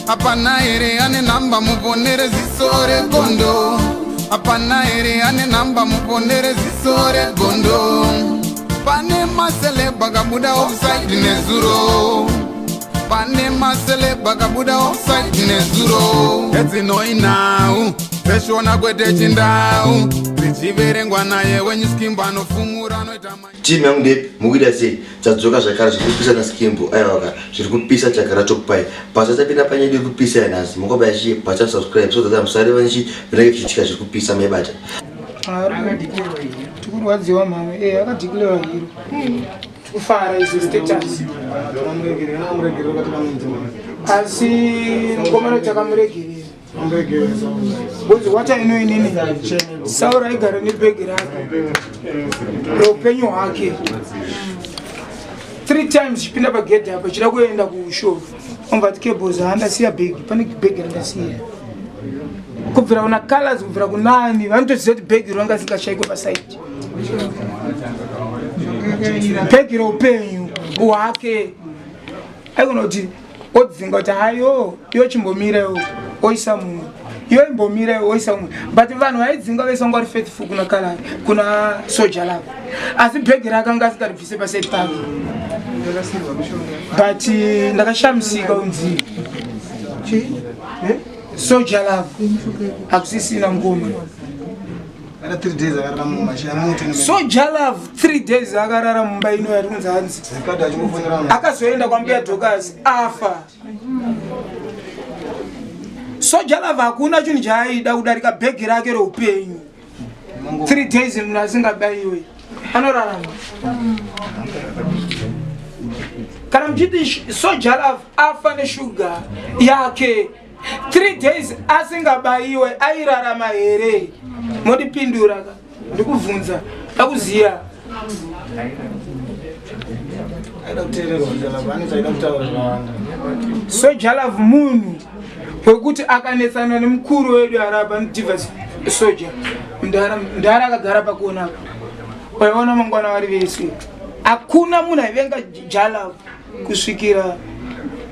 Apana ere ane namba muponere zisore gondo. Apana ere ane namba muponere zisore gondo. Pane masele bagabuda offside nezuro. Pane masele bagabuda offside nezuro. Eti noi now. Peshona kwete chindau. Zichiverengwa naye wenye skimba no fumura no itama. Team yangu depi mugida se tadzoka zvakara zvikupisa na skimbo aiwaka zvirikupisa chakara chokupai pasasa pina panyedi kupisa yanasi mukoba yashi pacha subscribe so that musare vanchi vinenge vichitika zvirikupisa mebata tukurwadziwa mama akadhikilewa hiro kufara izo status asi mukomana takamuregerera what I know in any Saura igara ni begi rake upenyu hwake 3 times chipinda pagedhi apa chida kuenda kushow ungati keboza andasiya begi pane begi randasiya kubvira kuna colors kubvira kunani vanotoziva kuti begi ranga sikashayikwe paside begi roupenyu hwake aikona kuti odzinga kuti hayo iyo chimbomirayo oisa munhu iyo imbomira oisa munhu but vanhu vaidzinga vese vanga vari faithful kuna Kalari kuna Soja Love asi bhegi rakanga asikaribvise paside pake but ndakashamisika unzi Soja Love hakusisina ngoma Soja Love 3 days akarara mumba ino yari kunzi hanzi akazoenda kwambuya Dorcas afa Soja Love hakuna chinhu chaaida kudarika bhegi rake roupenyu 3 days munhu asingabaiwe anorarama kana muchiti Soja Love afa neshuga yake 3 days asingabaiwe airarama here modipindura ndikubvunza akuziya Soja Love munhu wekuti akanetsana nemukuru wedu araba Divas Soja ndara akagara pakuona waiona mangwana vari vese hakuna munhu aivenga Jalove kusvikira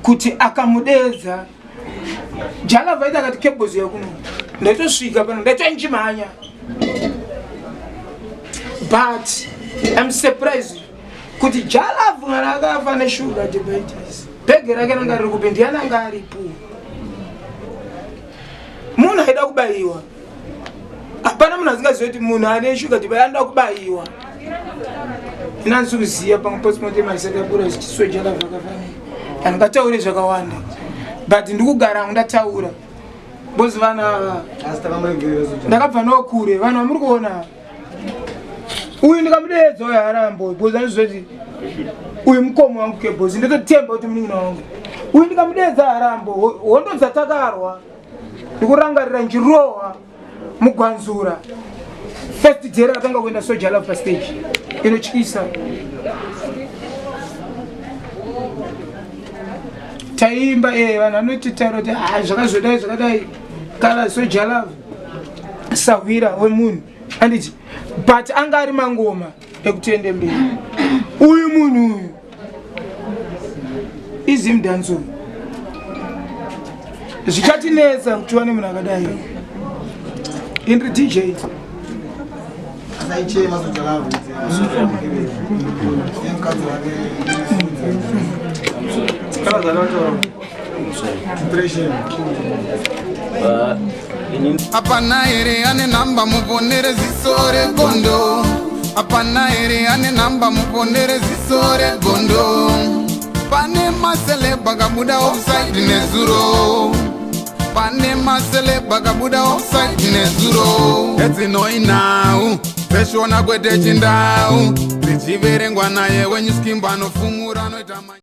kuti akamudedza Jalove aita akati kebozi yakuno ndaitosvika pano ndaitoinchimhanya but I'm surprised kuti Jalove mwana akafa neshuga diabetes bhegi rake ranga riri kupi ndiananga aripo munhu aida kubaiwa hapana munhu asingazivi kuti munhu ane shuga diabetes anoda kubaiwa ina ndikuziva pamwe postmortem maisakapura zichi Soja Love akafanira handingataure zvakawanda but ndikugara hangu ndataura bozi vana ndakabva nokure vanhu vamuri kuona uyu ndikamudedza uyu harambo bozi andizoti uyu mukomo wangu kebozi nditotemba kuti munin'ina wangu uyu ndikamudedza harambo hondo dzatakarwa ndikurangarira njirowa mugwanzura first day rakatanga kuenda Soja Love pastage inotyisa taimba vanhu vanotitaura kuti zvakazodai zvakadai kala Soja Love sahwira wemunhu anditi but anga ari mangoma ekutoende mberi uyu munhu uyu izimdanzo zvichatinetsa kuti wane munhu akadai indri DJ Apana ere ane namba muponere zisore gondo. Apana ere ane namba muponere zisore gondo. Pane masele bagabuda offside nezuro. Pane masele bagabuda offside nezuro. Eti noi now. Peshona kwete chindau. Zichiverengwa naye wenye skimba no fumura no itama.